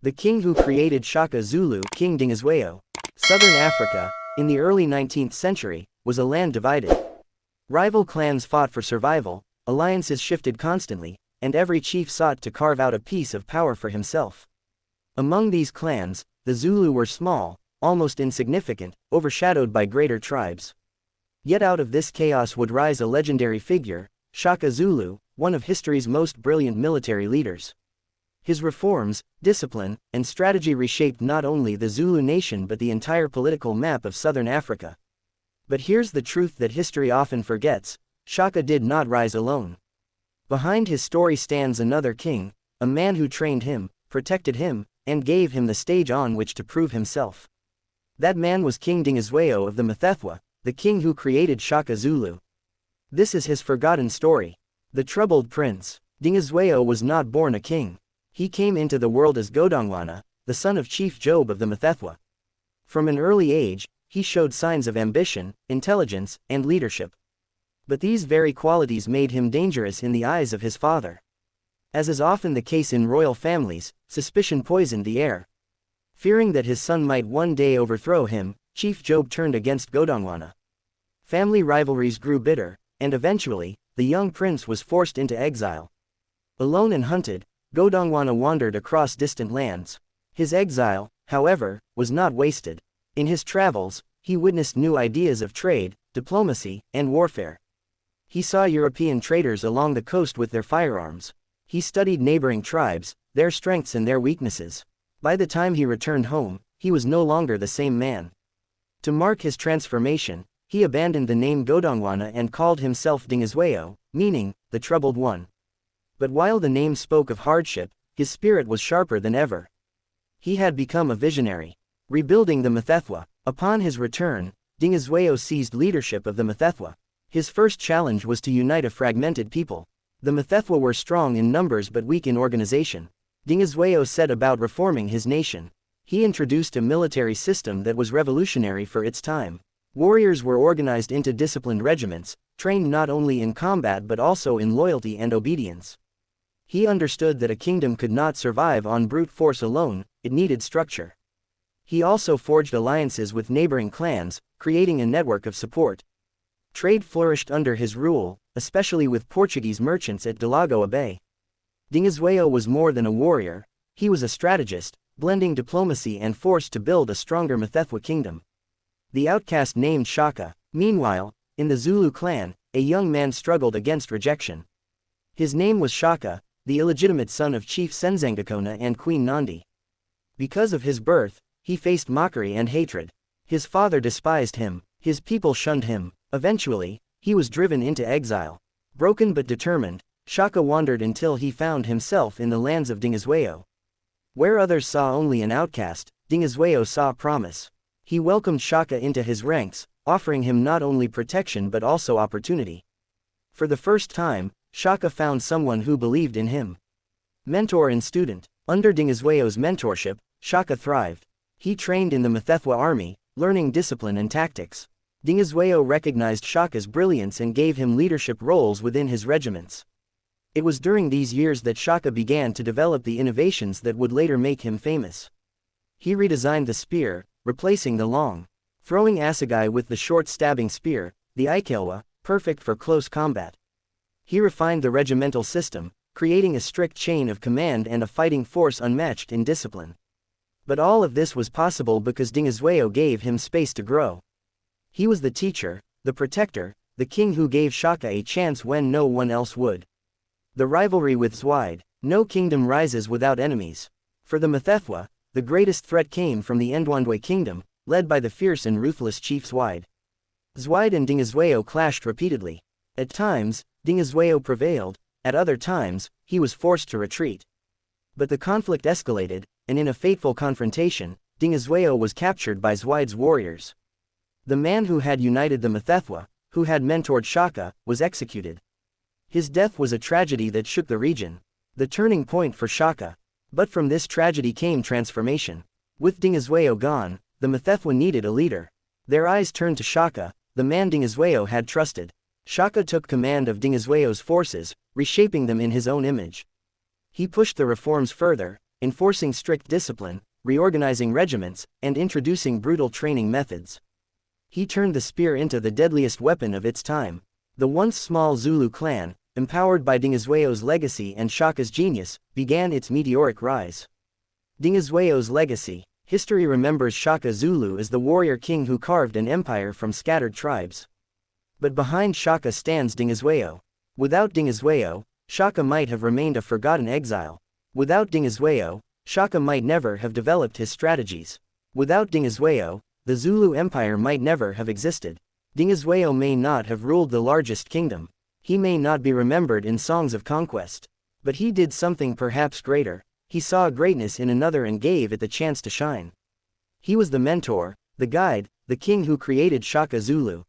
The king who created Shaka Zulu, King Dingiswayo. Southern Africa, in the early 19th century, was a land divided. Rival clans fought for survival, alliances shifted constantly, and every chief sought to carve out a piece of power for himself. Among these clans, the Zulu were small, almost insignificant, overshadowed by greater tribes. Yet out of this chaos would rise a legendary figure, Shaka Zulu, one of history's most brilliant military leaders. His reforms, discipline, and strategy reshaped not only the Zulu nation but the entire political map of southern Africa. But here's the truth that history often forgets: Shaka did not rise alone. Behind his story stands another king, a man who trained him, protected him, and gave him the stage on which to prove himself. That man was King Dingiswayo of the Mthethwa, the king who created Shaka Zulu. This is his forgotten story. The troubled prince. Dingiswayo was not born a king. He came into the world as Godongwana, the son of Chief Job of the Mthethwa. From an early age, he showed signs of ambition, intelligence, and leadership. But these very qualities made him dangerous in the eyes of his father. As is often the case in royal families, suspicion poisoned the air. Fearing that his son might one day overthrow him, Chief Job turned against Godongwana. Family rivalries grew bitter, and eventually, the young prince was forced into exile. Alone and hunted, Godongwana wandered across distant lands. His exile, however, was not wasted. In his travels, he witnessed new ideas of trade, diplomacy, and warfare. He saw European traders along the coast with their firearms. He studied neighboring tribes, their strengths and their weaknesses. By the time he returned home, he was no longer the same man. To mark his transformation, he abandoned the name Godongwana and called himself Dingiswayo, meaning, the troubled one. But while the name spoke of hardship, his spirit was sharper than ever. He had become a visionary. Rebuilding the Mthethwa. Upon his return, Dingiswayo seized leadership of the Mthethwa. His first challenge was to unite a fragmented people. The Mthethwa were strong in numbers but weak in organization. Dingiswayo set about reforming his nation. He introduced a military system that was revolutionary for its time. Warriors were organized into disciplined regiments, trained not only in combat but also in loyalty and obedience. He understood that a kingdom could not survive on brute force alone, it needed structure. He also forged alliances with neighboring clans, creating a network of support. Trade flourished under his rule, especially with Portuguese merchants at Delagoa Bay. Dingiswayo was more than a warrior, he was a strategist, blending diplomacy and force to build a stronger Mthethwa kingdom. The outcast named Shaka. Meanwhile, in the Zulu clan, a young man struggled against rejection. His name was Shaka, the illegitimate son of Chief Senzangakona and Queen Nandi. Because of his birth, he faced mockery and hatred. His father despised him, his people shunned him. Eventually, he was driven into exile. Broken but determined, Shaka wandered until he found himself in the lands of Dingiswayo. Where others saw only an outcast, Dingiswayo saw promise. He welcomed Shaka into his ranks, offering him not only protection but also opportunity. For the first time, Shaka found someone who believed in him. Mentor and student. Under Dingiswayo's mentorship, Shaka thrived. He trained in the Mthethwa army, learning discipline and tactics. Dingiswayo recognized Shaka's brilliance and gave him leadership roles within his regiments. It was during these years that Shaka began to develop the innovations that would later make him famous. He redesigned the spear, replacing the long throwing assegai with the short stabbing spear, the Ikelwa, perfect for close combat. He refined the regimental system, creating a strict chain of command and a fighting force unmatched in discipline. But all of this was possible because Dingiswayo gave him space to grow. He was the teacher, the protector, the king who gave Shaka a chance when no one else would. The rivalry with Zwaid. No kingdom rises without enemies. For the Mthethwa, the greatest threat came from the Ndwandwe kingdom, led by the fierce and ruthless chief Zwaid. Zwaid and Dingiswayo clashed repeatedly. At times, Dingiswayo prevailed, at other times, he was forced to retreat. But the conflict escalated, and in a fateful confrontation, Dingiswayo was captured by Zwaid's warriors. The man who had united the Mthethwa, who had mentored Shaka, was executed. His death was a tragedy that shook the region. The turning point for Shaka. But from this tragedy came transformation. With Dingiswayo gone, the Mthethwa needed a leader. Their eyes turned to Shaka, the man Dingiswayo had trusted. Shaka took command of Dingiswayo's forces, reshaping them in his own image. He pushed the reforms further, enforcing strict discipline, reorganizing regiments, and introducing brutal training methods. He turned the spear into the deadliest weapon of its time. The once small Zulu clan, empowered by Dingiswayo's legacy and Shaka's genius, began its meteoric rise. Dingiswayo's legacy. History remembers Shaka Zulu as the warrior king who carved an empire from scattered tribes. But behind Shaka stands Dingiswayo. Without Dingiswayo, Shaka might have remained a forgotten exile. Without Dingiswayo, Shaka might never have developed his strategies. Without Dingiswayo, the Zulu Empire might never have existed. Dingiswayo may not have ruled the largest kingdom. He may not be remembered in songs of conquest. But he did something perhaps greater. He saw greatness in another and gave it the chance to shine. He was the mentor, the guide, the king who created Shaka Zulu.